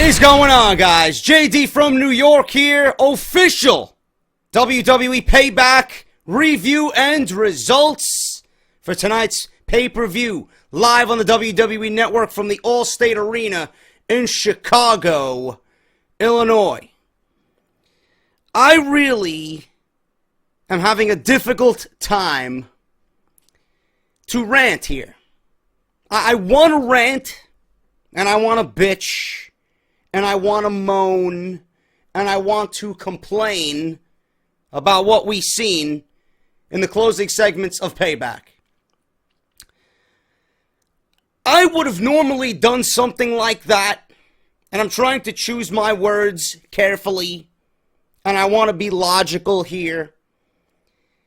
is going on, guys? JD from New York here. Official WWE Payback review and results for tonight's pay-per-view live on the WWE Network from the Allstate Arena in Chicago, Illinois. I really am having a difficult time to rant here. I want to rant, and I want to bitch, and I want to moan, and I want to complain about what we've seen in the closing segments of Payback. I would have normally done something like that, and I'm trying to choose my words carefully, and I want to be logical here.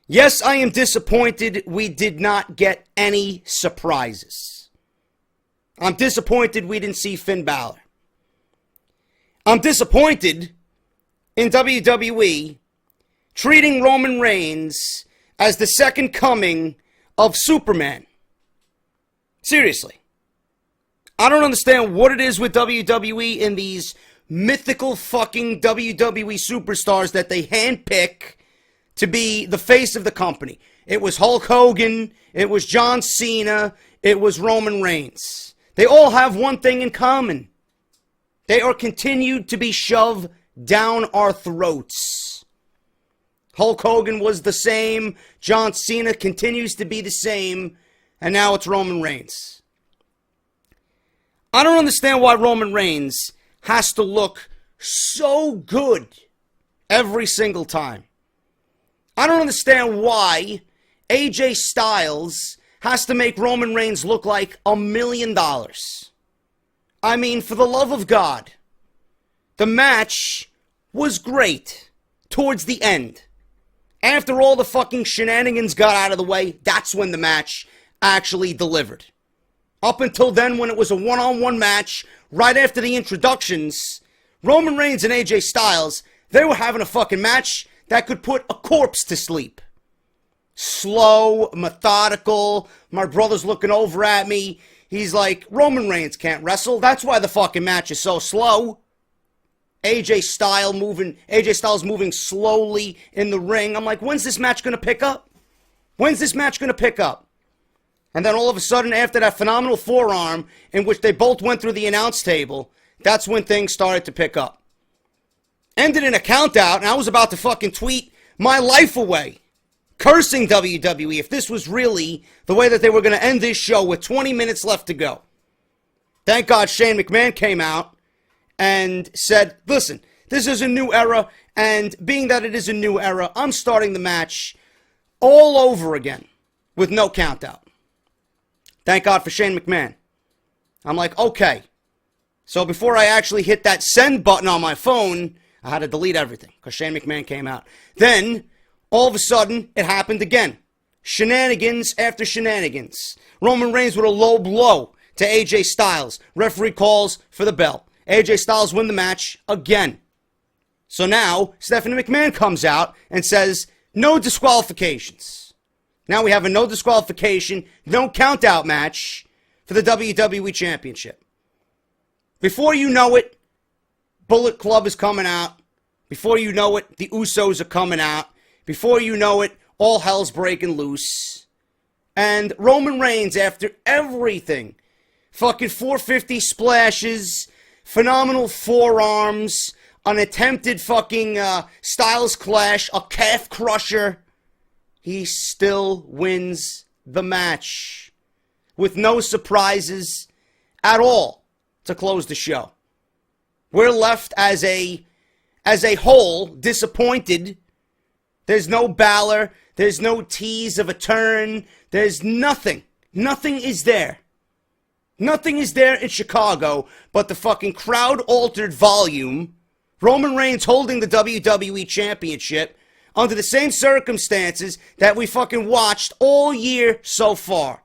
Yes, I am disappointed we did not get any surprises. I'm disappointed we didn't see Finn Balor. I'm disappointed in WWE treating Roman Reigns as the second coming of Superman. Seriously. I don't understand what it is with WWE and these mythical fucking WWE superstars that they handpick to be the face of the company. It was Hulk Hogan, it was John Cena, it was Roman Reigns. They all have one thing in common. They are continued to be shoved down our throats. Hulk Hogan was the same, John Cena continues to be the same, and now it's Roman Reigns. I don't understand why Roman Reigns has to look so good every single time. I don't understand why AJ Styles has to make Roman Reigns look like $1 million. I mean, for the love of God, the match was great towards the end. After all the fucking shenanigans got out of the way, that's when the match actually delivered. Up until then, when it was a one-on-one match, right after the introductions, Roman Reigns and AJ Styles, they were having a fucking match that could put a corpse to sleep. Slow, methodical. My brother's looking over at me. He's like, Roman Reigns can't wrestle. That's why the fucking match is so slow. AJ Styles moving slowly in the ring. I'm like, when's this match going to pick up? When's this match going to pick up? And then all of a sudden, after that phenomenal forearm in which they both went through the announce table, that's when things started to pick up. Ended in a count out, and I was about to fucking tweet my life away, cursing WWE if this was really the way that they were going to end this show with 20 minutes left to go. Thank God Shane McMahon came out and said, listen, this is a new era, and being that it is a new era, I'm starting the match all over again with no count out. Thank God for Shane McMahon. I'm like, okay. So before I actually hit that send button on my phone, I had to delete everything because Shane McMahon came out. Then, all of a sudden, it happened again. Shenanigans after shenanigans. Roman Reigns with a low blow to AJ Styles. Referee calls for the bell. AJ Styles win the match again. So now, Stephanie McMahon comes out and says, no disqualifications. Now we have a no disqualification, no count-out match for the WWE Championship. Before you know it, Bullet Club is coming out. Before you know it, the Usos are coming out. Before you know it, all hell's breaking loose. And Roman Reigns, after everything, fucking 450 splashes, phenomenal forearms, an attempted fucking Styles Clash, a calf crusher, he still wins the match with no surprises at all to close the show. We're left as a whole disappointed. There's no Balor. There's no tease of a turn. There's nothing. Nothing is there. Nothing is there in Chicago but the fucking crowd-altered volume. Roman Reigns holding the WWE Championship under the same circumstances that we fucking watched all year so far.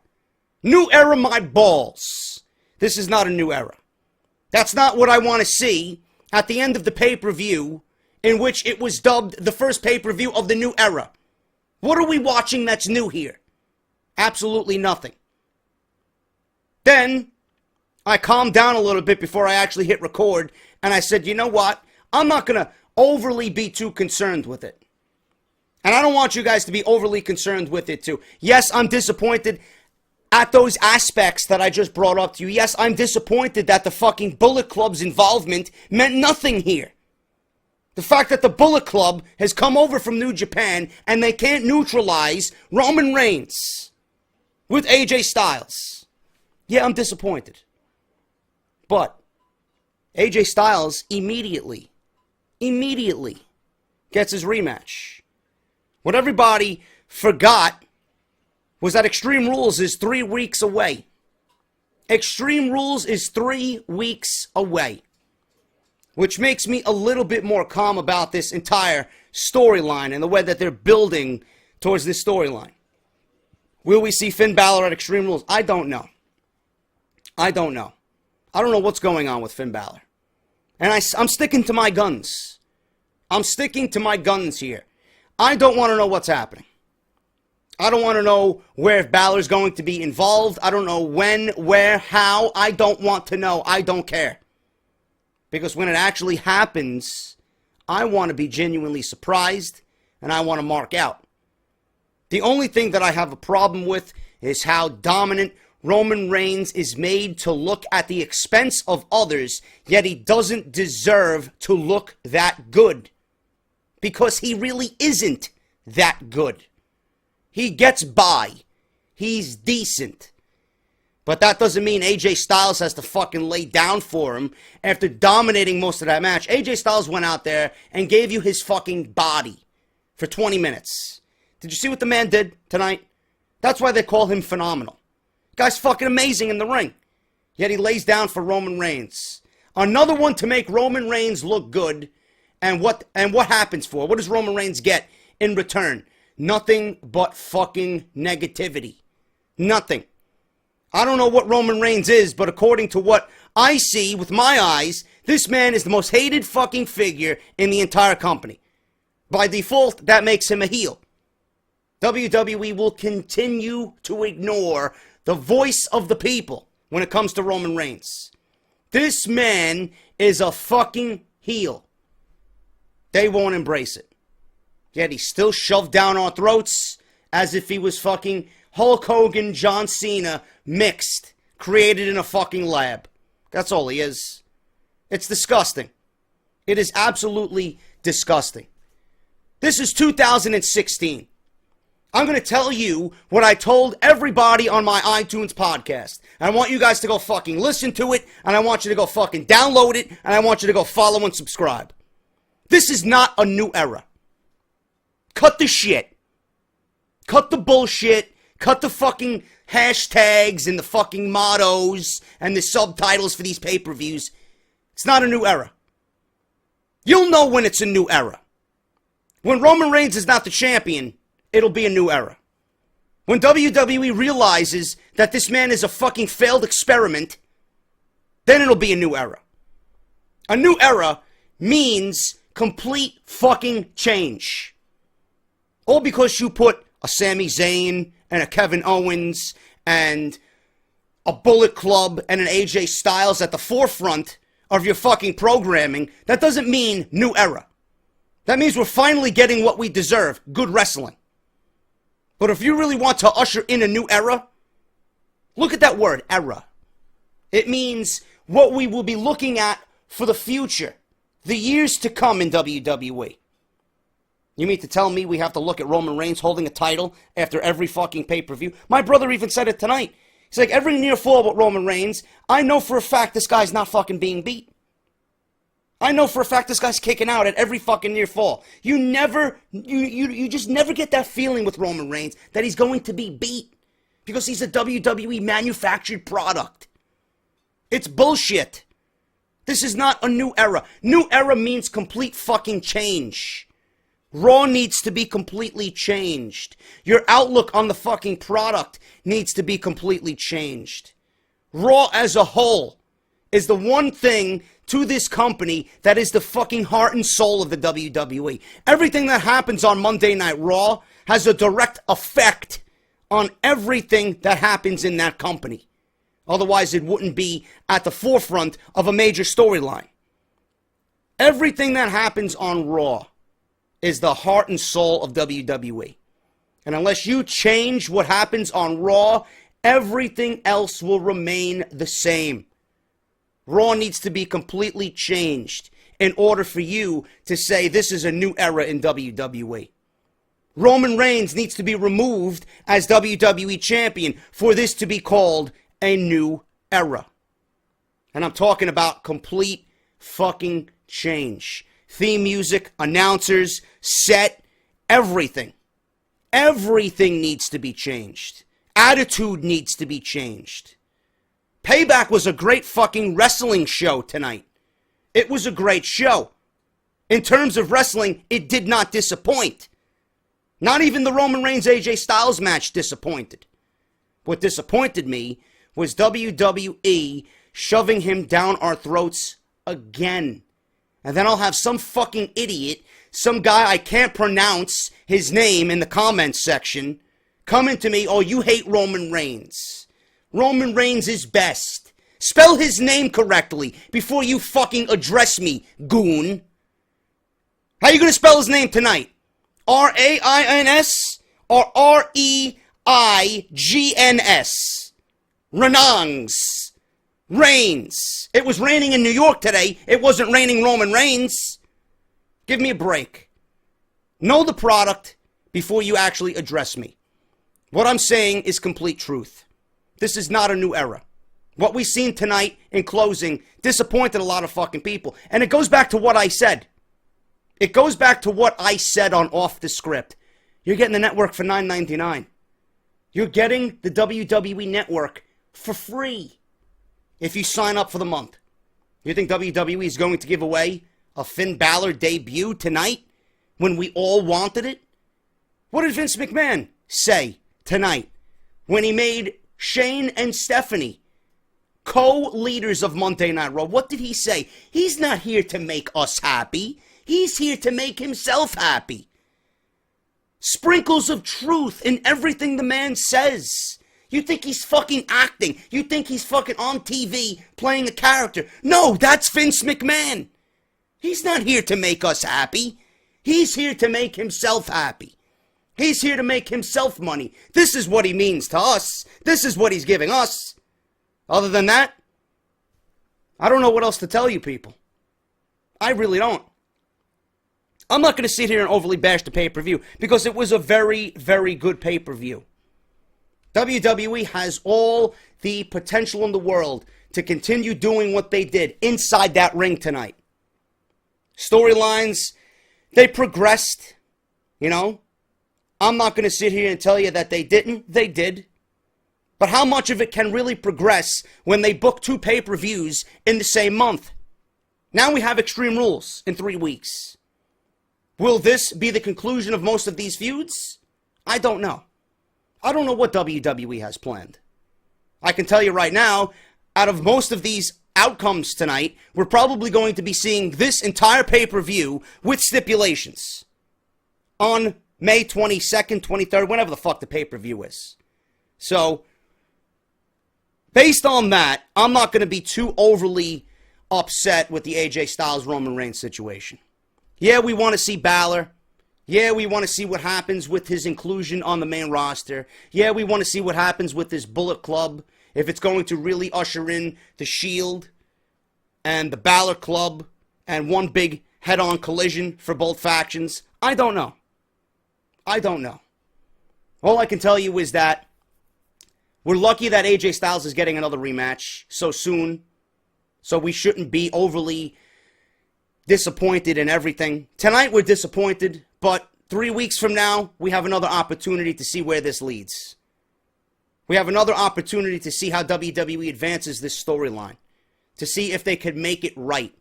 New era, my balls. This is not a new era. That's not what I want to see at the end of the pay-per-view, in which it was dubbed the first pay-per-view of the new era. What are we watching that's new here? Absolutely nothing. Then, I calmed down a little bit before I actually hit record, and I said, you know what? I'm not going to overly be too concerned with it. And I don't want you guys to be overly concerned with it too. Yes, I'm disappointed at those aspects that I just brought up to you. Yes, I'm disappointed that the fucking Bullet Club's involvement meant nothing here. The fact that the Bullet Club has come over from New Japan and they can't neutralize Roman Reigns with AJ Styles. Yeah, I'm disappointed. But AJ Styles immediately gets his rematch. What everybody forgot was that Extreme Rules is 3 weeks away. Extreme Rules is 3 weeks away. Which makes me a little bit more calm about this entire storyline and the way that they're building towards this storyline. Will we see Finn Balor at Extreme Rules? I don't know. I don't know what's going on with Finn Balor. And I'm sticking to my guns. I'm sticking to my guns here. I don't want to know what's happening. I don't want to know where Balor's going to be involved. I don't know when, where, how. I don't want to know. I don't care. Because when it actually happens, I want to be genuinely surprised and I want to mark out. The only thing that I have a problem with is how dominant Roman Reigns is made to look at the expense of others, yet he doesn't deserve to look that good. Because he really isn't that good. He gets by. He's decent. But that doesn't mean AJ Styles has to fucking lay down for him after dominating most of that match. AJ Styles went out there and gave you his fucking body for 20 minutes. Did you see what the man did tonight? That's why they call him phenomenal. Guy's fucking amazing in the ring. Yet he lays down for Roman Reigns. Another one to make Roman Reigns look good. And what happens for? What does Roman Reigns get in return? Nothing but fucking negativity. Nothing. I don't know what Roman Reigns is, but according to what I see with my eyes, this man is the most hated fucking figure in the entire company. By default, that makes him a heel. WWE will continue to ignore the voice of the people when it comes to Roman Reigns. This man is a fucking heel. They won't embrace it. Yet he's still shoved down our throats as if he was fucking Hulk Hogan, John Cena, mixed, created in a fucking lab. That's all he is. It's disgusting. It is absolutely disgusting. This is 2016. I'm going to tell you what I told everybody on my iTunes podcast. I want you guys to go fucking listen to it, and I want you to go fucking download it, and I want you to go follow and subscribe. This is not a new era. Cut the shit. Cut the bullshit. Cut the fucking hashtags and the fucking mottos and the subtitles for these pay-per-views. It's not a new era. You'll know when it's a new era. When Roman Reigns is not the champion, it'll be a new era. When WWE realizes that this man is a fucking failed experiment, then it'll be a new era. A new era means complete fucking change. All because you put a Sami Zayn and a Kevin Owens and a Bullet Club and an AJ Styles at the forefront of your fucking programming. That doesn't mean new era. That means we're finally getting what we deserve, good wrestling. But if you really want to usher in a new era, look at that word, era. It means what we will be looking at for the future, the years to come in WWE. You mean to tell me we have to look at Roman Reigns holding a title after every fucking pay-per-view? My brother even said it tonight. He's like, every near fall with Roman Reigns, I know for a fact this guy's not fucking being beat. I know for a fact this guy's kicking out at every fucking near fall. You just never get that feeling with Roman Reigns that he's going to be beat. Because he's a WWE manufactured product. It's bullshit. This is not a new era. New era means complete fucking change. Raw needs to be completely changed. Your outlook on the fucking product needs to be completely changed. Raw as a whole is the one thing to this company that is the fucking heart and soul of the WWE. Everything that happens on Monday Night Raw has a direct effect on everything that happens in that company. Otherwise, it wouldn't be at the forefront of a major storyline. Everything that happens on Raw is the heart and soul of WWE. And unless you change what happens on Raw, everything else will remain the same. Raw needs to be completely changed in order for you to say this is a new era in WWE. Roman Reigns needs to be removed as WWE Champion for this to be called a new era. And I'm talking about complete fucking change. Theme music, announcers, set, everything. Everything needs to be changed. Attitude needs to be changed. Payback was a great fucking wrestling show tonight. It was a great show. In terms of wrestling, it did not disappoint. Not even the Roman Reigns AJ Styles match disappointed. What disappointed me was WWE shoving him down our throats again. And then I'll have some fucking idiot, some guy I can't pronounce his name in the comments section, come into me, oh, you hate Roman Reigns. Roman Reigns is best. Spell his name correctly before you fucking address me, goon. How you gonna spell his name tonight? R-A-I-N-S or R-E-I-G-N-S? Renangs. Reigns. It was raining in New York today. It wasn't raining Roman Reigns. Give me a break. Know the product before you actually address me. What I'm saying is complete truth. This is not a new era. What we've seen tonight in closing disappointed a lot of fucking people. And it goes back to what I said. It goes back to what I said on Off the Script. You're getting the network for $9.99. You're getting the WWE network for free if you sign up for the month. You think WWE is going to give away a Finn Balor debut tonight when we all wanted it? What did Vince McMahon say tonight when he made Shane and Stephanie co-leaders of Monday Night Raw? What did he say? He's not here to make us happy. He's here to make himself happy. Sprinkles of truth in everything the man says. You think he's fucking acting. You think he's fucking on TV playing a character. No, that's Vince McMahon. He's not here to make us happy. He's here to make himself happy. He's here to make himself money. This is what he means to us. This is what he's giving us. Other than that, I don't know what else to tell you people. I really don't. I'm not going to sit here and overly bash the pay-per-view because it was a very, very good pay-per-view. WWE has all the potential in the world to continue doing what they did inside that ring tonight. Storylines, they progressed, you know. I'm not going to sit here and tell you that they didn't. They did. But how much of it can really progress when they book 2 pay-per-views in the same month? Now we have Extreme Rules in 3 weeks. Will this be the conclusion of most of these feuds? I don't know. I don't know what WWE has planned. I can tell you right now, out of most of these outcomes tonight, we're probably going to be seeing this entire pay-per-view with stipulations on May 22nd, 23rd, whenever the fuck the pay-per-view is. So, based on that, I'm not going to be too overly upset with the AJ Styles Roman Reigns situation. Yeah, we want to see Balor. Yeah, we want to see what happens with his inclusion on the main roster. Yeah, we want to see what happens with this Bullet Club. If it's going to really usher in the Shield and the Balor Club and one big head-on collision for both factions. I don't know. I don't know. All I can tell you is that we're lucky that AJ Styles is getting another rematch so soon. So we shouldn't be overly disappointed in everything. Tonight we're disappointed, but 3 weeks from now, we have another opportunity to see where this leads. We have another opportunity to see how WWE advances this storyline, to see if they could make it right.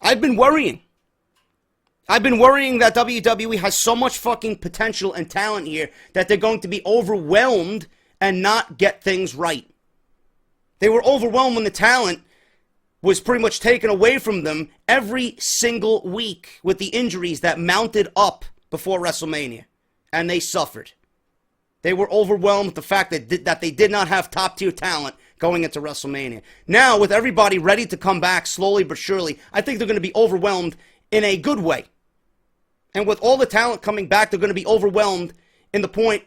I've been worrying. I've been worrying that WWE has so much fucking potential and talent here that they're going to be overwhelmed and not get things right. They were overwhelmed when the talent was pretty much taken away from them every single week with the injuries that mounted up before WrestleMania. And they suffered. They were overwhelmed with the fact that they did not have top-tier talent going into WrestleMania. Now, with everybody ready to come back slowly but surely, I think they're going to be overwhelmed in a good way. And with all the talent coming back, they're going to be overwhelmed in the point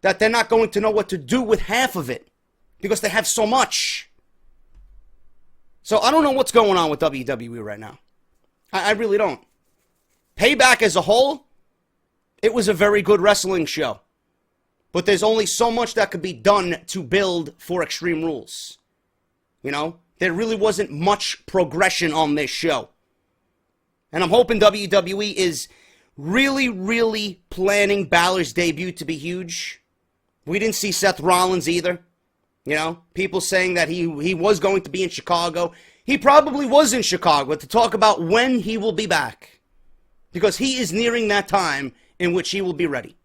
that they're not going to know what to do with half of it because they have so much. So I don't know what's going on with WWE right now. I really don't. Payback as a whole, it was a very good wrestling show. But there's only so much that could be done to build for Extreme Rules. You know, there really wasn't much progression on this show. And I'm hoping WWE is really, really planning Balor's debut to be huge. We didn't see Seth Rollins either. You know, people saying that he was going to be in Chicago. He probably was in Chicago to talk about when he will be back. Because he is nearing that time in which he will be ready.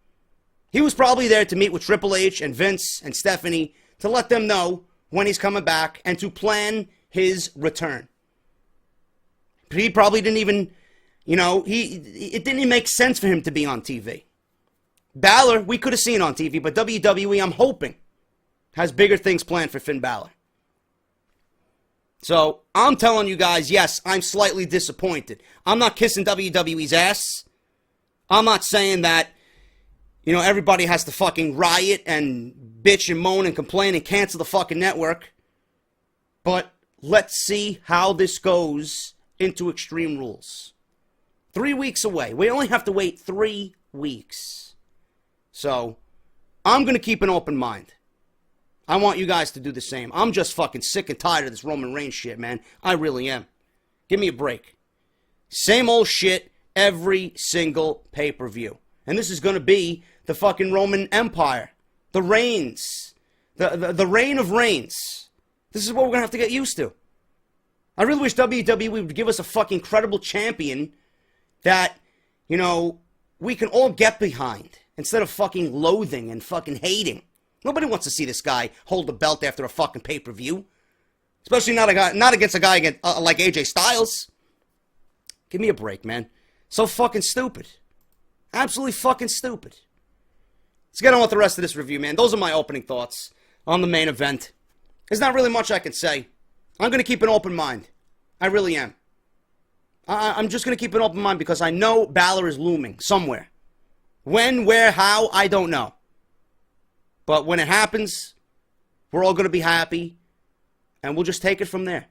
He was probably there to meet with Triple H and Vince and Stephanie to let them know when he's coming back and to plan his return. But he probably didn't even, you know, it didn't even make sense for him to be on TV. Balor, we could have seen on TV, but WWE, I'm hoping, has bigger things planned for Finn Balor. So, I'm telling you guys, yes, I'm slightly disappointed. I'm not kissing WWE's ass. I'm not saying that, you know, everybody has to fucking riot and bitch and moan and complain and cancel the fucking network. But let's see how this goes into Extreme Rules. 3 weeks away. We only have to wait 3 weeks. So, I'm going to keep an open mind. I want you guys to do the same. I'm just fucking sick and tired of this Roman Reigns shit, man. I really am. Give me a break. Same old shit every single pay-per-view. And this is going to be the fucking Roman Empire. The reigns. The reign of reigns. This is what we're going to have to get used to. I really wish WWE would give us a fucking credible champion that, you know, we can all get behind. Instead of fucking loathing and fucking hating. Nobody wants to see this guy hold the belt after a fucking pay-per-view. Especially not against a guy like AJ Styles. Give me a break, man. So fucking stupid. Absolutely fucking stupid. Let's get on with the rest of this review, man. Those are my opening thoughts on the main event. There's not really much I can say. I'm going to keep an open mind. I really am. I'm just going to keep an open mind because I know Balor is looming somewhere. When, where, how, I don't know. But when it happens, we're all going to be happy. And we'll just take it from there.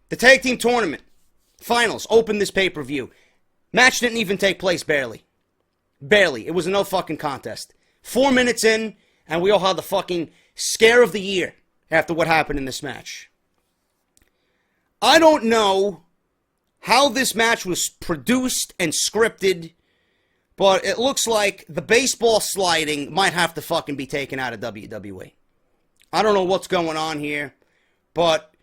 The Tag Team Tournament Finals opened this pay-per-view. Match didn't even take place, barely. Barely. It was a no fucking contest. 4 minutes in, and we all had the fucking scare of the year after what happened in this match. I don't know how this match was produced and scripted, but it looks like the baseball sliding might have to fucking be taken out of WWE. I don't know what's going on here, but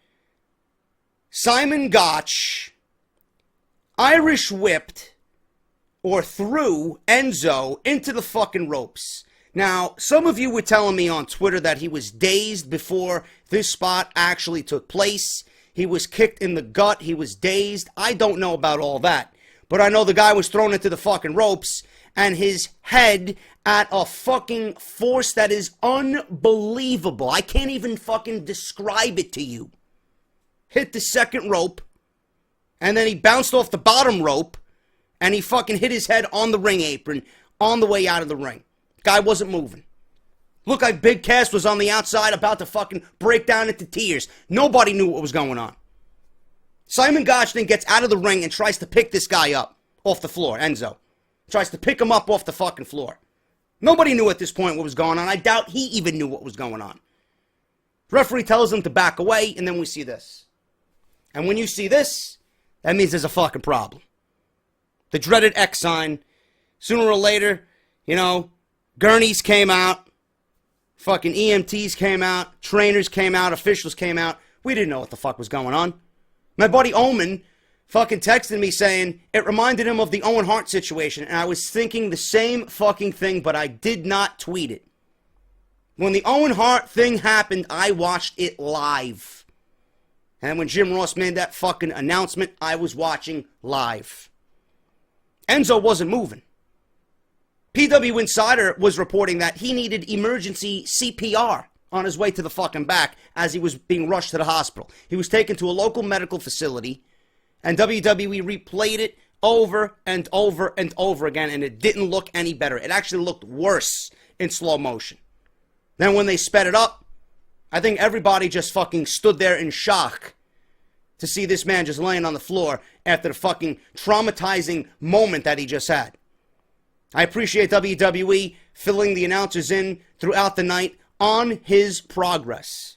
Simon Gotch Irish whipped or threw Enzo into the fucking ropes. Now, some of you were telling me on Twitter that he was dazed before this spot actually took place. He was kicked in the gut. He was dazed. I don't know about all that. But I know the guy was thrown into the fucking ropes, and his head at a fucking force that is unbelievable. I can't even fucking describe it to you. Hit the second rope, and then he bounced off the bottom rope, and he fucking hit his head on the ring apron on the way out of the ring. Guy wasn't moving. Looked like Big Cass was on the outside about to fucking break down into tears. Nobody knew what was going on. Simon Gotch then gets out of the ring and tries to pick this guy up off the floor, Enzo. Tries to pick him up off the fucking floor. Nobody knew at this point what was going on. I doubt he even knew what was going on. The referee tells him to back away, and then we see this. And when you see this, that means there's a fucking problem. The dreaded X sign. Sooner or later, you know, gurneys came out. Fucking EMTs came out. Trainers came out. Officials came out. We didn't know what the fuck was going on. My buddy Omen fucking texted me saying it reminded him of the Owen Hart situation, and I was thinking the same fucking thing, but I did not tweet it. When the Owen Hart thing happened, I watched it live. And when Jim Ross made that fucking announcement, I was watching live. Enzo wasn't moving. PW Insider was reporting that he needed emergency CPR on his way to the fucking back as he was being rushed to the hospital. He was taken to a local medical facility, and WWE replayed it over and over and over again, and it didn't look any better. It actually looked worse in slow motion. Then when they sped it up, I think everybody just fucking stood there in shock to see this man just laying on the floor after the fucking traumatizing moment that he just had. I appreciate WWE filling the announcers in throughout the night on his progress.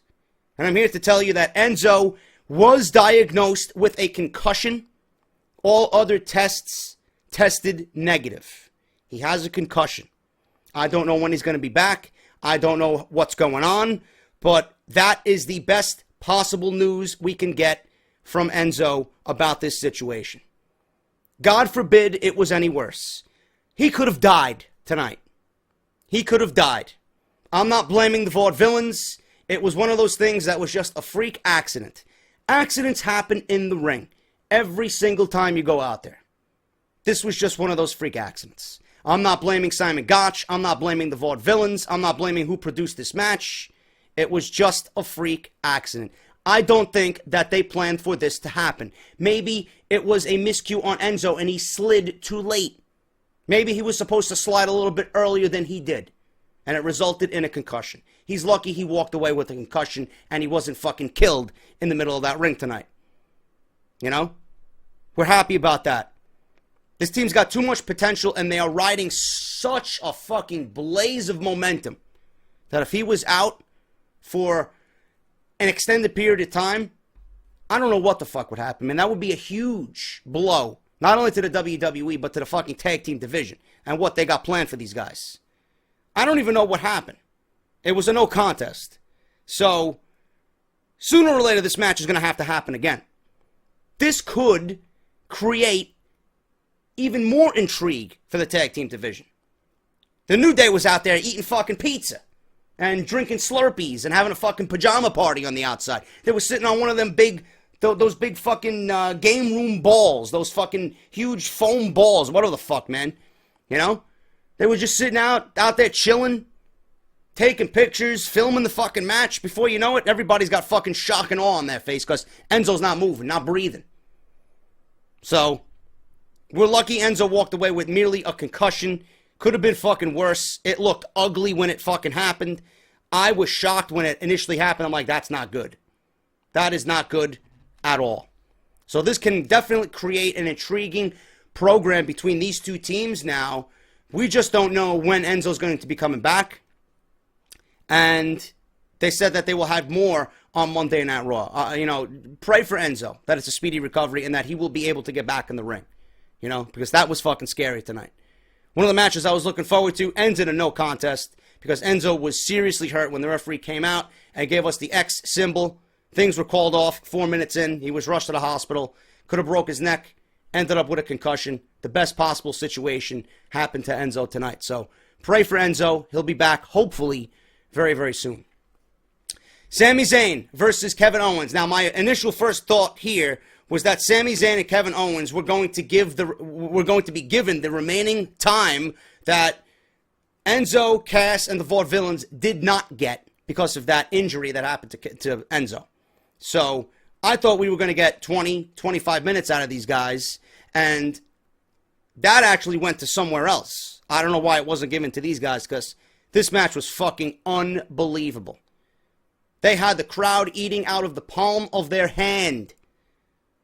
And I'm here to tell you that Enzo was diagnosed with a concussion. All other tests tested negative. He has a concussion. I don't know when he's going to be back. I don't know what's going on. But that is the best possible news we can get from Enzo about this situation. God forbid it was any worse. He could have died tonight. He could have died. I'm not blaming the vaudevillains. It was one of those things that was just a freak accident. Accidents happen in the ring every single time you go out there. This was just one of those freak accidents. I'm not blaming Simon Gotch. I'm not blaming the vaudevillains. I'm not blaming who produced this match. It was just a freak accident. I don't think that they planned for this to happen. Maybe it was a miscue on Enzo and he slid too late. Maybe he was supposed to slide a little bit earlier than he did, and it resulted in a concussion. He's lucky he walked away with a concussion and he wasn't fucking killed in the middle of that ring tonight. You know? We're happy about that. This team's got too much potential, and they are riding such a fucking blaze of momentum that if he was out for an extended period of time, I don't know what the fuck would happen, man. That would be a huge blow, not only to the WWE, but to the fucking tag team division and what they got planned for these guys. I don't even know what happened. It was a no contest. So, sooner or later, this match is going to have to happen again. This could create even more intrigue for the tag team division. The New Day was out there eating fucking pizza and drinking Slurpees and having a fucking pajama party on the outside. They were sitting on one of them big, those big fucking game room balls, those fucking huge foam balls, whatever the fuck, man. You know? They were just sitting out there chilling, taking pictures, filming the fucking match. Before you know it, everybody's got fucking shock and awe on their face because Enzo's not moving, not breathing. So, we're lucky Enzo walked away with merely a concussion. Could have been fucking worse. It looked ugly when it fucking happened. I was shocked when it initially happened. I'm like, that's not good. That is not good at all. So this can definitely create an intriguing program between these two teams now. We just don't know when Enzo's going to be coming back. And they said that they will have more on Monday Night Raw. Pray for Enzo, that it's a speedy recovery and that he will be able to get back in the ring. You know, because that was fucking scary tonight. One of the matches I was looking forward to ends in a no contest because Enzo was seriously hurt when the referee came out and gave us the X symbol. Things were called off 4 minutes in. He was rushed to the hospital. Could have broke his neck. Ended up with a concussion. The best possible situation happened to Enzo tonight. So pray for Enzo. He'll be back, hopefully, very, very soon. Sami Zayn versus Kevin Owens. Now, my initial first thought here was that Sami Zayn and Kevin Owens were going to be given the remaining time that Enzo, Cass, and the Vaudevillains did not get because of that injury that happened to Enzo. So I thought we were going to get 20, 25 minutes out of these guys, and that actually went to somewhere else. I don't know why it wasn't given to these guys because this match was fucking unbelievable. They had the crowd eating out of the palm of their hand.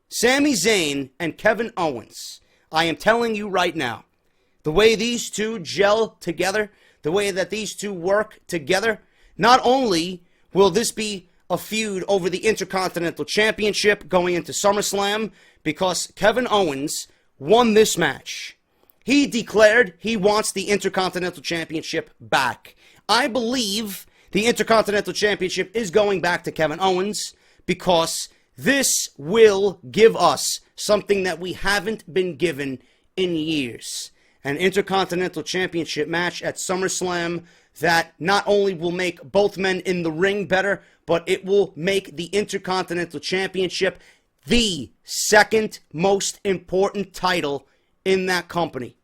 Sami Zayn and Kevin Owens, I am telling you right now, the way these two gel together, the way that these two work together, not only will this be a feud over the Intercontinental Championship going into SummerSlam, because Kevin Owens won this match. He declared he wants the Intercontinental Championship back. I believe the Intercontinental Championship is going back to Kevin Owens because this will give us something that we haven't been given in years. An Intercontinental Championship match at SummerSlam that not only will make both men in the ring better, but it will make the Intercontinental Championship the second most important title in that company.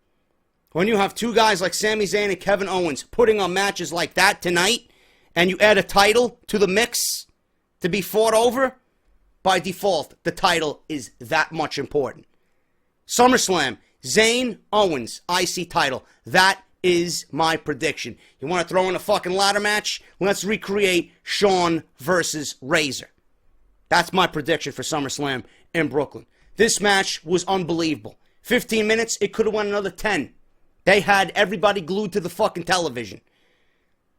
When you have two guys like Sami Zayn and Kevin Owens putting on matches like that tonight, and you add a title to the mix to be fought over, by default, the title is that much important. SummerSlam, Zayn, Owens, IC title. That is my prediction. You want to throw in a fucking ladder match? Let's recreate Shawn versus Razor. That's my prediction for SummerSlam in Brooklyn. This match was unbelievable. 15 minutes, it could have won another 10. They had everybody glued to the fucking television.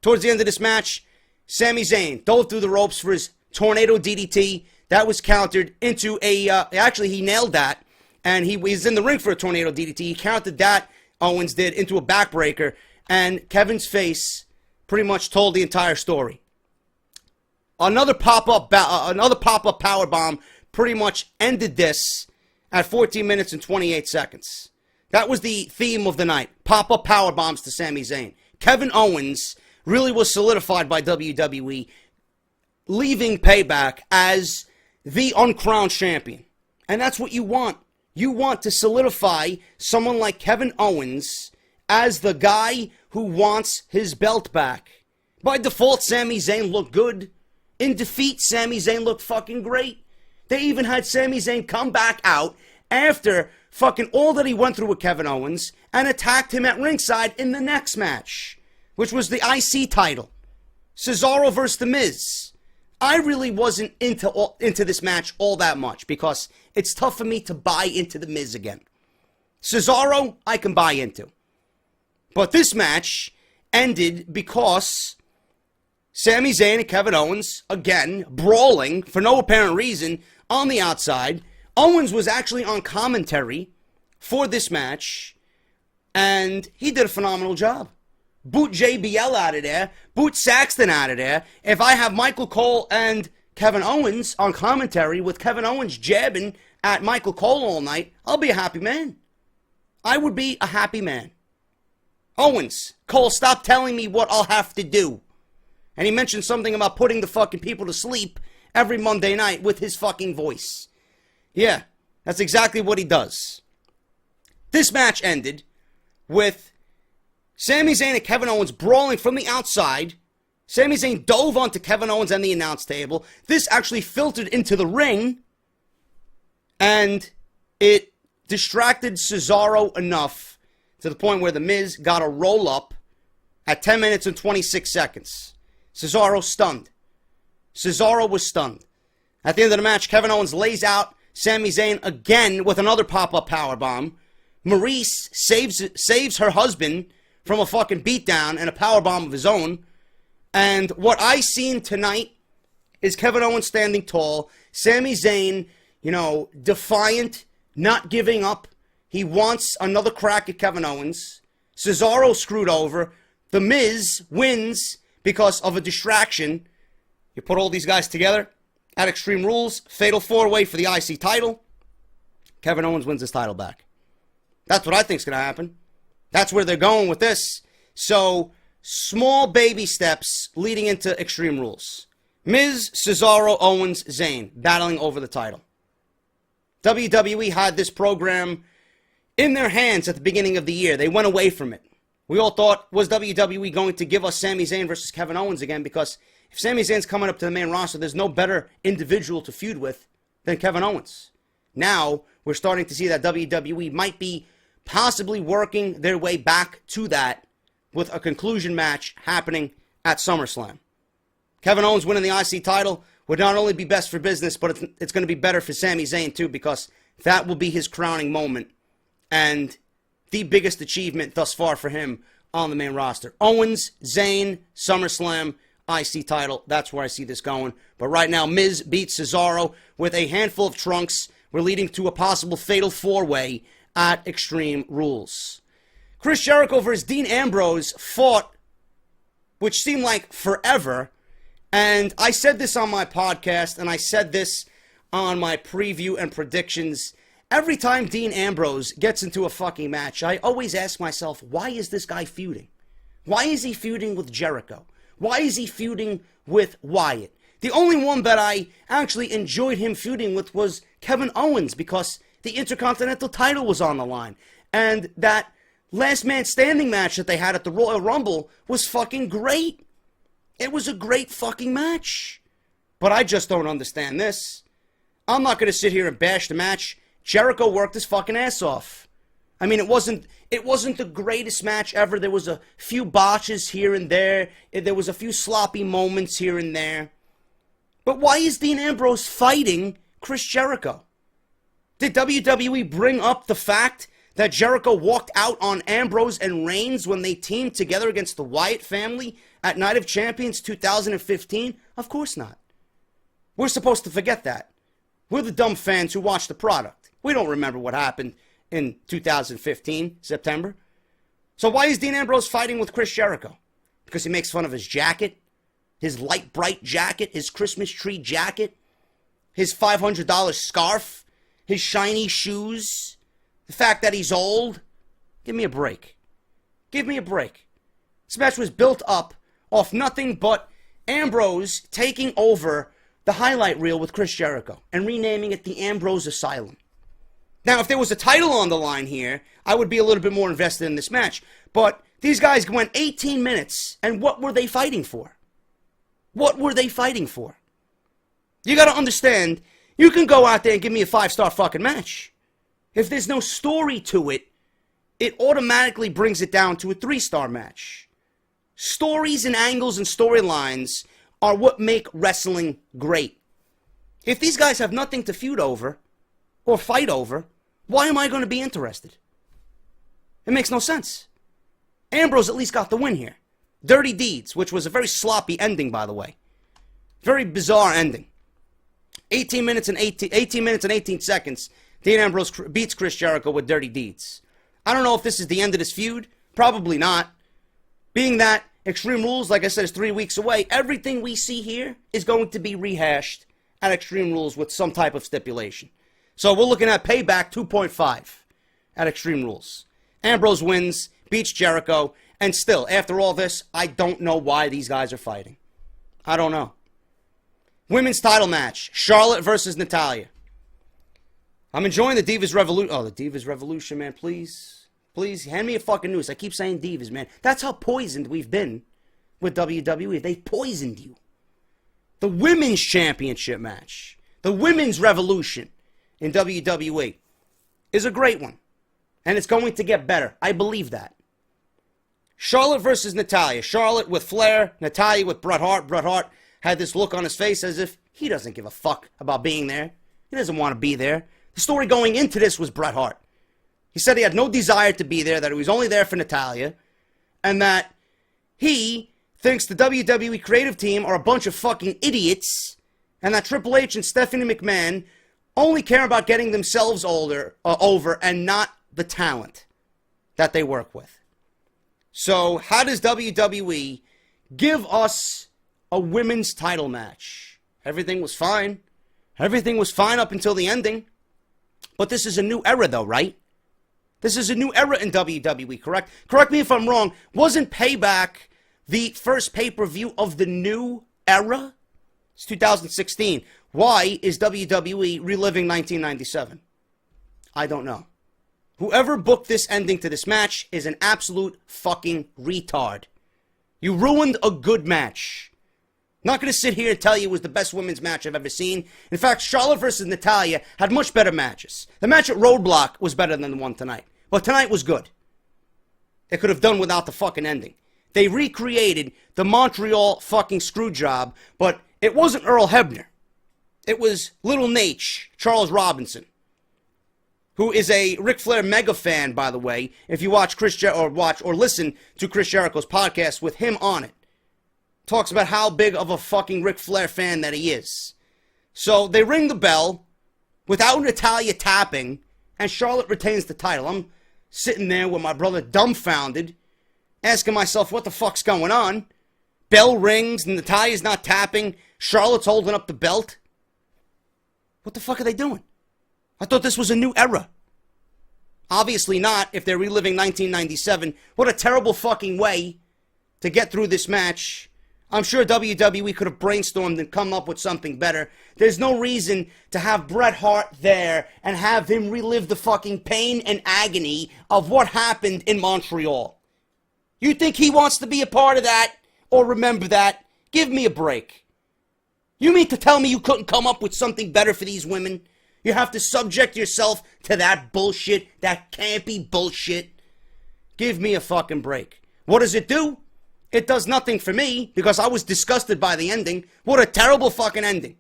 Towards the end of this match, Sami Zayn dove through the ropes for his tornado DDT. That was countered into a, actually he nailed that, and he was in the ring for a tornado DDT. He countered that, Owens did, into a backbreaker, and Kevin's face pretty much told the entire story. Another pop-up powerbomb pretty much ended this at 14 minutes and 28 seconds. That was the theme of the night. Pop-up powerbombs to Sami Zayn. Kevin Owens really was solidified by WWE, leaving Payback as the uncrowned champion. And that's what you want. You want to solidify someone like Kevin Owens as the guy who wants his belt back. By default, Sami Zayn looked good. In defeat, Sami Zayn looked fucking great. They even had Sami Zayn come back out after fucking all that he went through with Kevin Owens and attacked him at ringside in the next match, which was the IC title. Cesaro versus The Miz. I really wasn't into this match all that much because it's tough for me to buy into The Miz again. Cesaro, I can buy into. But this match ended because Sami Zayn and Kevin Owens, again, brawling for no apparent reason on the outside. Owens was actually on commentary for this match, and he did a phenomenal job. Boot JBL out of there. Boot Saxton out of there. If I have Michael Cole and Kevin Owens on commentary with Kevin Owens jabbing at Michael Cole all night, I'll be a happy man. I would be a happy man. Owens, Cole, stop telling me what I'll have to do. And he mentioned something about putting the fucking people to sleep every Monday night with his fucking voice. Yeah, that's exactly what he does. This match ended with Sami Zayn and Kevin Owens brawling from the outside. Sami Zayn dove onto Kevin Owens and the announce table. This actually filtered into the ring, and it distracted Cesaro enough to the point where The Miz got a roll-up at 10 minutes and 26 seconds. Cesaro stunned. Cesaro was stunned. At the end of the match, Kevin Owens lays out Sami Zayn again with another pop-up powerbomb. Maurice saves her husband from a fucking beatdown and a powerbomb of his own. And what I seen tonight is Kevin Owens standing tall. Sami Zayn, defiant, not giving up. He wants another crack at Kevin Owens. Cesaro screwed over. The Miz wins because of a distraction. You put all these guys together at Extreme Rules, Fatal 4-Way for the IC title. Kevin Owens wins his title back. That's what I think's going to happen. That's where they're going with this. So, small baby steps leading into Extreme Rules. Miz, Cesaro, Owens, Zayn battling over the title. WWE had this program in their hands at the beginning of the year. They went away from it. We all thought, was WWE going to give us Sami Zayn versus Kevin Owens again? Because if Sami Zayn's coming up to the main roster, there's no better individual to feud with than Kevin Owens. Now, we're starting to see that WWE might be possibly working their way back to that with a conclusion match happening at SummerSlam. Kevin Owens winning the IC title would not only be best for business, but it's going to be better for Sami Zayn too, because that will be his crowning moment and the biggest achievement thus far for him on the main roster. Owens, Zayn, SummerSlam, IC title. That's where I see this going. But right now, Miz beat Cesaro with a handful of trunks. We're leading to a possible fatal 4-way at Extreme Rules. Chris Jericho versus Dean Ambrose fought, which seemed like forever. And I said this on my podcast, and I said this on my preview and predictions. Every time Dean Ambrose gets into a fucking match, I always ask myself, why is this guy feuding? Why is he feuding with Jericho? Why is he feuding with Wyatt? The only one that I actually enjoyed him feuding with was Kevin Owens, because the Intercontinental title was on the line. And that last man standing match that they had at the Royal Rumble was fucking great. It was a great fucking match. But I just don't understand this. I'm not going to sit here and bash the match. Jericho worked his fucking ass off. I mean, it wasn't the greatest match ever. There was a few botches here and there. There was a few sloppy moments here and there. But why is Dean Ambrose fighting Chris Jericho? Did WWE bring up the fact that Jericho walked out on Ambrose and Reigns when they teamed together against the Wyatt family at Night of Champions 2015? Of course not. We're supposed to forget that. We're the dumb fans who watch the product. We don't remember what happened in 2015, September. So why is Dean Ambrose fighting with Chris Jericho? Because he makes fun of his jacket, his light bright jacket, his Christmas tree jacket, his $500 scarf, his shiny shoes, the fact that he's old. Give me a break. Give me a break. This match was built up off nothing but Ambrose taking over the highlight reel with Chris Jericho and renaming it the Ambrose Asylum. Now, if there was a title on the line here, I would be a little bit more invested in this match. But these guys went 18 minutes, and what were they fighting for? What were they fighting for? You gotta understand, you can go out there and give me a 5-star fucking match. If there's no story to it, it automatically brings it down to a 3-star match. Stories and angles and storylines are what make wrestling great. If these guys have nothing to feud over or fight over, why am I going to be interested? It makes no sense. Ambrose at least got the win here. Dirty Deeds, which was a very sloppy ending, by the way. Very bizarre ending. 18 minutes and 18 seconds, Dean Ambrose beats Chris Jericho with Dirty Deeds. I don't know if this is the end of this feud. Probably not. Being that Extreme Rules, like I said, is 3 weeks away, everything we see here is going to be rehashed at Extreme Rules with some type of stipulation. So we're looking at Payback 2.5 at Extreme Rules. Ambrose wins, beats Jericho, and still, after all this, I don't know why these guys are fighting. I don't know. Women's title match, Charlotte versus Natalya. I'm enjoying the Divas Revolution. Oh, the Divas Revolution, man, please. Please, hand me a fucking news. I keep saying Divas, man. That's how poisoned we've been with WWE. They poisoned you. The Women's Championship match, the Women's Revolution in WWE is a great one. And it's going to get better. I believe that. Charlotte versus Natalya. Charlotte with Flair, Natalya with Bret Hart. Bret Hart had this look on his face as if he doesn't give a fuck about being there. He doesn't want to be there. The story going into this was Bret Hart. He said he had no desire to be there, that he was only there for Natalya, and that he thinks the WWE creative team are a bunch of fucking idiots, and that Triple H and Stephanie McMahon only care about getting themselves over and not the talent that they work with. So how does WWE give us a women's title match? Everything was fine. Everything was fine up until the ending. But this is a new era though, right? This is a new era in WWE, correct? Correct me if I'm wrong. Wasn't Payback the first pay-per-view of the new era? It's 2016. Why is WWE reliving 1997? I don't know. Whoever booked this ending to this match is an absolute fucking retard. You ruined a good match. Not going to sit here and tell you it was the best women's match I've ever seen. In fact, Charlotte versus Natalya had much better matches. The match at Roadblock was better than the one tonight. But tonight was good. They could have done without the fucking ending. They recreated the Montreal fucking screw job, but it wasn't Earl Hebner. It was Little Nate, Charles Robinson, who is a Ric Flair mega fan, by the way. If you watch or listen to Chris Jericho's podcast with him on it, talks about how big of a fucking Ric Flair fan that he is. So they ring the bell without Natalya tapping, and Charlotte retains the title. I'm sitting there with my brother dumbfounded, asking myself, what the fuck's going on? Bell rings, and Natalya's not tapping. Charlotte's holding up the belt. What the fuck are they doing? I thought this was a new era. Obviously not, if they're reliving 1997. What a terrible fucking way to get through this match. I'm sure WWE could have brainstormed and come up with something better. There's no reason to have Bret Hart there and have him relive the fucking pain and agony of what happened in Montreal. You think he wants to be a part of that or remember that? Give me a break. You mean to tell me you couldn't come up with something better for these women? You have to subject yourself to that bullshit, that campy bullshit. Give me a fucking break. What does it do? It does nothing for me because I was disgusted by the ending. What a terrible fucking ending.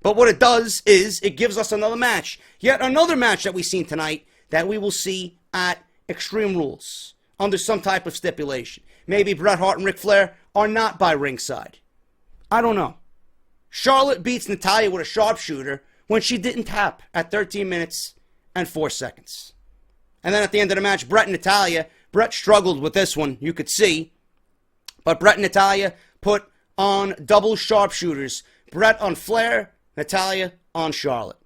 But what it does is it gives us another match. Yet another match that we've seen tonight that we will see at Extreme Rules under some type of stipulation. Maybe Bret Hart and Ric Flair are not by ringside. I don't know. Charlotte beats Natalya with a sharpshooter when she didn't tap at 13 minutes and 4 seconds. And then at the end of the match, Bret and Natalya, Bret struggled with this one, you could see. But Bret and Natalya put on double sharpshooters. Bret on Flair, Natalya on Charlotte.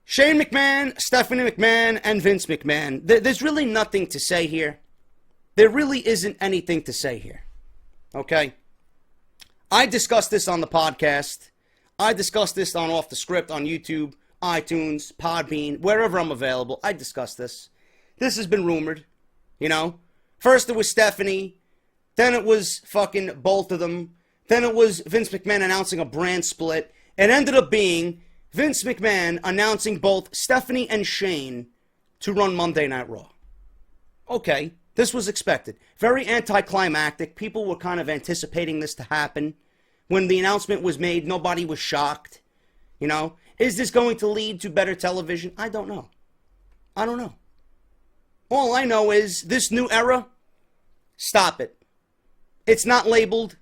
Shane McMahon, Stephanie McMahon, and Vince McMahon. There's really nothing to say here. There really isn't anything to say here. Okay? I discussed this on the podcast. I discussed this on Off the Script on YouTube, iTunes, Podbean, wherever I'm available. I discussed this. This has been rumored, you know. First it was Stephanie, then it was fucking both of them, then it was Vince McMahon announcing a brand split. It ended up being Vince McMahon announcing both Stephanie and Shane to run Monday Night Raw. Okay, this was expected. Very anticlimactic. People were kind of anticipating this to happen. When the announcement was made, nobody was shocked. You know, is this going to lead to better television? I don't know. I don't know. All I know is this new era, stop it. It's not labeled.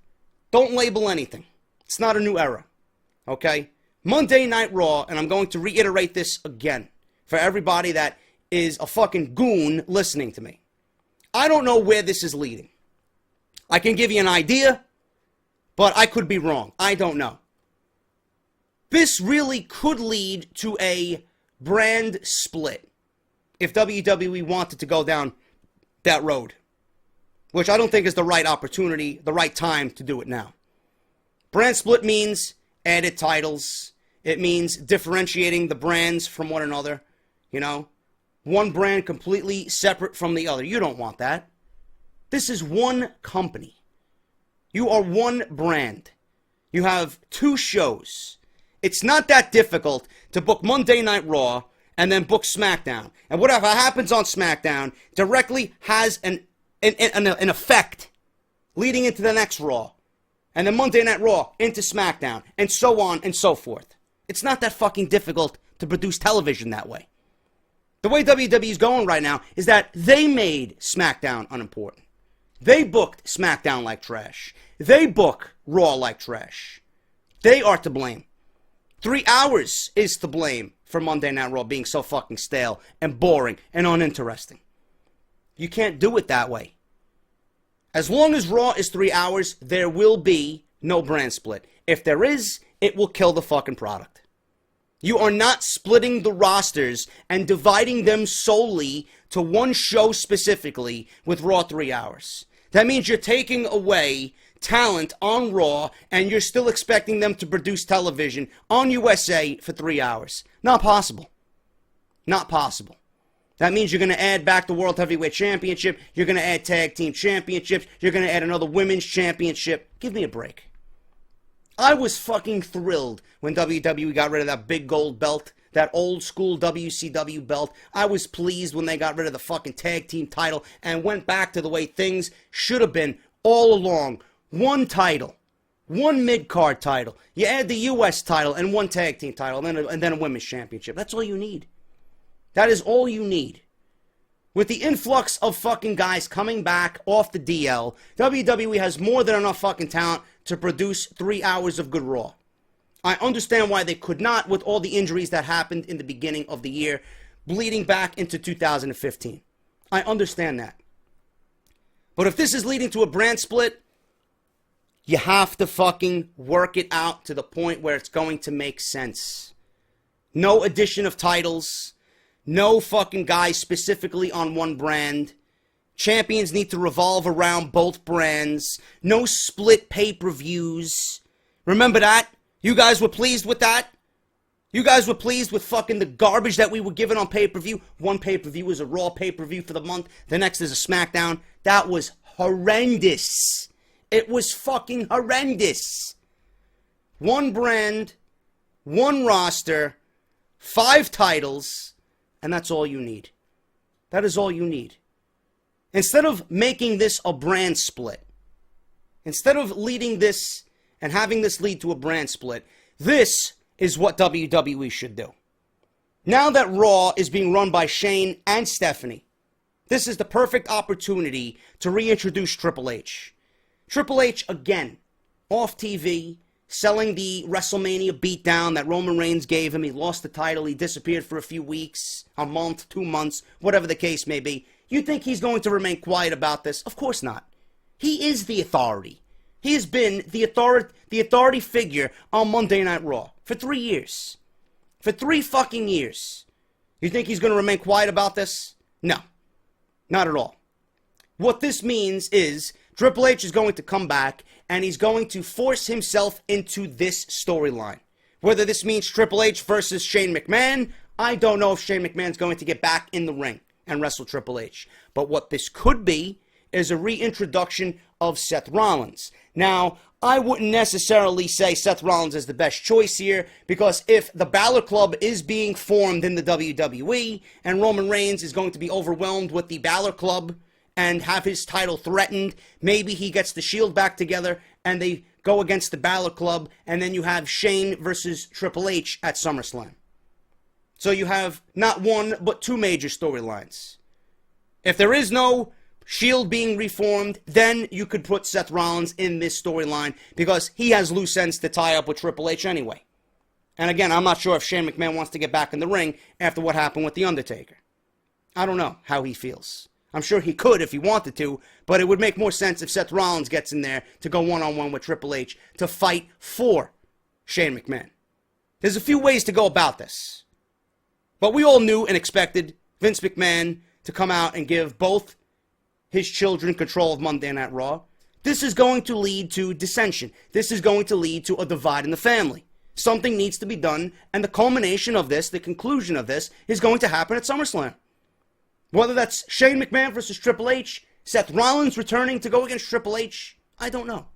Don't label anything. It's not a new era. Okay? Monday Night Raw, and I'm going to reiterate this again for everybody that is a fucking goon listening to me. I don't know where this is leading. I can give you an idea, but I could be wrong. I don't know. This really could lead to a brand split if WWE wanted to go down that road, which I don't think is the right opportunity, the right time to do it now. Brand split means added titles. It means differentiating the brands from one another, you know. One brand completely separate from the other. You don't want that. This is one company. You are one brand. You have two shows. It's not that difficult to book Monday Night Raw and then book SmackDown. And whatever happens on SmackDown directly has an effect leading into the next Raw. And then Monday Night Raw into SmackDown. And so on and so forth. It's not that fucking difficult to produce television that way. The way WWE is going right now is that they made SmackDown unimportant. They booked SmackDown like trash. They book Raw like trash. They are to blame. 3 hours is to blame for Monday Night Raw being so fucking stale and boring and uninteresting. You can't do it that way. As long as Raw is 3 hours, there will be no brand split. If there is, it will kill the fucking product. You are not splitting the rosters and dividing them solely to one show specifically with Raw 3 hours. That means you're taking away talent on Raw and you're still expecting them to produce television on USA for 3 hours. Not possible. Not possible. That means you're going to add back the World Heavyweight Championship. You're going to add Tag Team Championships. You're going to add another Women's Championship. Give me a break. I was fucking thrilled when WWE got rid of that big gold belt, that old school WCW belt. I was pleased when they got rid of the fucking tag team title and went back to the way things should have been all along. One title, one mid-card title. You add the US title and one tag team title and then a women's championship. That's all you need. That is all you need. With the influx of fucking guys coming back off the DL, WWE has more than enough fucking talent to produce 3 hours of good Raw. I understand why they could not with all the injuries that happened in the beginning of the year, bleeding back into 2015. I understand that. But if this is leading to a brand split, you have to fucking work it out to the point where it's going to make sense. No addition of titles. No fucking guys specifically on one brand. Champions need to revolve around both brands. No split pay-per-views. Remember that? You guys were pleased with that? You guys were pleased with fucking the garbage that we were given on pay-per-view? One pay-per-view is a Raw pay-per-view for the month. The next is a SmackDown. That was horrendous. It was fucking horrendous. One brand, one roster, 5 titles, and that's all you need. That is all you need. Instead of making this a brand split, instead of leading this and having this lead to a brand split, this is what WWE should do. Now that Raw is being run by Shane and Stephanie, this is the perfect opportunity to reintroduce Triple H. Triple H, again, off TV, selling the WrestleMania beatdown that Roman Reigns gave him. He lost the title. He disappeared for a few weeks, a month, 2 months, whatever the case may be. You think he's going to remain quiet about this? Of course not. He is the authority. He has been the authority figure on Monday Night Raw for 3 years. For 3 fucking years. You think he's going to remain quiet about this? No. Not at all. What this means is Triple H is going to come back and he's going to force himself into this storyline. Whether this means Triple H versus Shane McMahon, I don't know if Shane McMahon's going to get back in the ring and wrestle Triple H. But what this could be is a reintroduction of Seth Rollins. Now, I wouldn't necessarily say Seth Rollins is the best choice here, because if the Balor Club is being formed in the WWE and Roman Reigns is going to be overwhelmed with the Balor Club and have his title threatened, maybe he gets the Shield back together and they go against the Balor Club, and then you have Shane versus Triple H at SummerSlam. So you have not one, but 2 major storylines. If there is no Shield being reformed, then you could put Seth Rollins in this storyline because he has loose ends to tie up with Triple H anyway. And again, I'm not sure if Shane McMahon wants to get back in the ring after what happened with The Undertaker. I don't know how he feels. I'm sure he could if he wanted to, but it would make more sense if Seth Rollins gets in there to go one-on-one with Triple H to fight for Shane McMahon. There's a few ways to go about this. But we all knew and expected Vince McMahon to come out and give both his children control of Monday Night Raw. This is going to lead to dissension. This is going to lead to a divide in the family. Something needs to be done, and the culmination of this, the conclusion of this, is going to happen at SummerSlam. Whether that's Shane McMahon versus Triple H, Seth Rollins returning to go against Triple H, I don't know.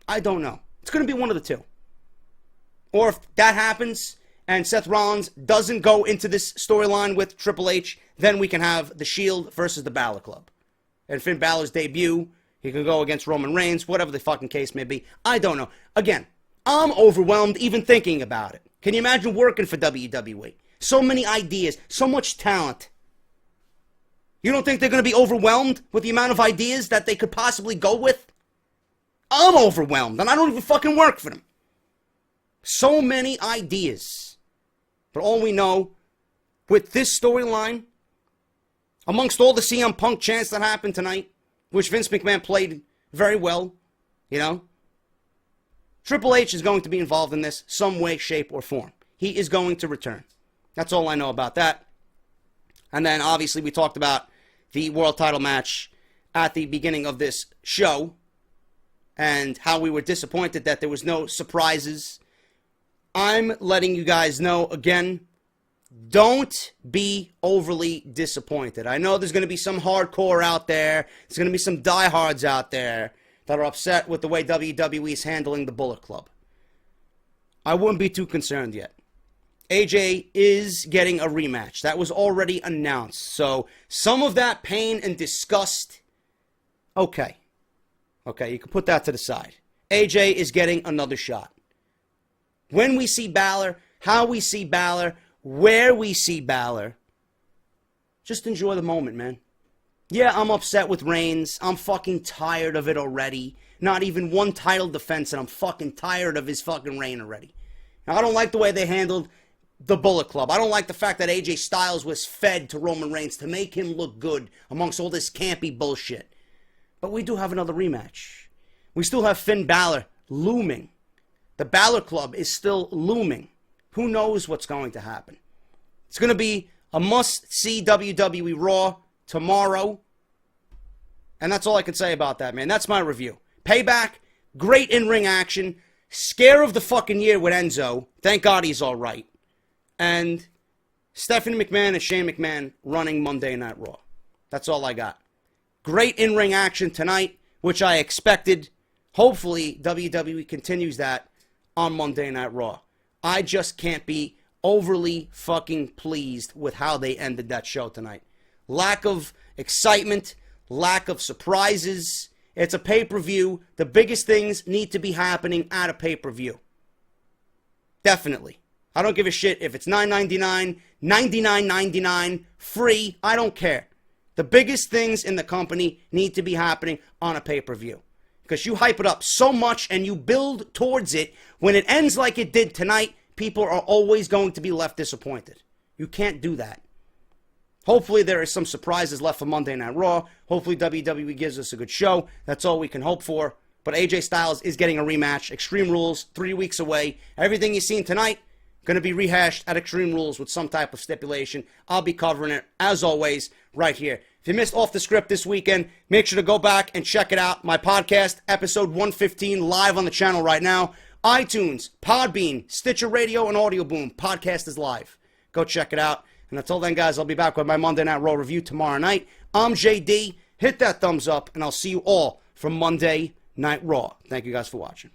I don't know. It's going to be one of the two. Or if that happens and Seth Rollins doesn't go into this storyline with Triple H, then we can have the Shield versus the Balor Club. And Finn Balor's debut, he can go against Roman Reigns, whatever the fucking case may be. I don't know. Again, I'm overwhelmed even thinking about it. Can you imagine working for WWE? So many ideas, so much talent. You don't think they're going to be overwhelmed with the amount of ideas that they could possibly go with? I'm overwhelmed, and I don't even fucking work for them. So many ideas. But all we know, with this storyline, amongst all the CM Punk chants that happened tonight, which Vince McMahon played very well, you know, Triple H is going to be involved in this some way, shape, or form. He is going to return. That's all I know about that. And then, obviously, we talked about the world title match at the beginning of this show and how we were disappointed that there was no surprises. I'm letting you guys know, again, don't be overly disappointed. I know there's going to be some hardcore out there. There's going to be some diehards out there that are upset with the way WWE is handling the Bullet Club. I wouldn't be too concerned yet. AJ is getting a rematch. That was already announced. So some of that pain and disgust, okay, you can put that to the side. AJ is getting another shot. When we see Balor, how we see Balor, where we see Balor, just enjoy the moment, man. Yeah, I'm upset with Reigns. I'm fucking tired of it already. Not even one title defense, and I'm fucking tired of his fucking reign already. Now, I don't like the way they handled the Bullet Club. I don't like the fact that AJ Styles was fed to Roman Reigns to make him look good amongst all this campy bullshit. But we do have another rematch. We still have Finn Balor looming. The Balor Club is still looming. Who knows what's going to happen? It's going to be a must-see WWE Raw tomorrow. And that's all I can say about that, man. That's my review. Payback, great in-ring action, scare of the fucking year with Enzo. Thank God he's all right. And Stephanie McMahon and Shane McMahon running Monday Night Raw. That's all I got. Great in-ring action tonight, which I expected. Hopefully, WWE continues that on Monday Night Raw. I just can't be overly fucking pleased with how they ended that show tonight. Lack of excitement, lack of surprises. It's a pay-per-view. The biggest things need to be happening at a pay-per-view. Definitely. I don't give a shit if it's $9.99, $99.99, free. I don't care. The biggest things in the company need to be happening on a pay-per-view. Because you hype it up so much and you build towards it. When it ends like it did tonight, people are always going to be left disappointed. You can't do that. Hopefully there is some surprises left for Monday Night Raw. Hopefully WWE gives us a good show. That's all we can hope for. But AJ Styles is getting a rematch. Extreme Rules, 3 weeks away. Everything you've seen tonight, going to be rehashed at Extreme Rules with some type of stipulation. I'll be covering it, as always, right here. If you missed Off the Script this weekend, make sure to go back and check it out. My podcast, episode 115, live on the channel right now. iTunes, Podbean, Stitcher Radio, and AudioBoom. Podcast is live. Go check it out. And until then, guys, I'll be back with my Monday Night Raw review tomorrow night. I'm JD. Hit that thumbs up, and I'll see you all from Monday Night Raw. Thank you guys for watching.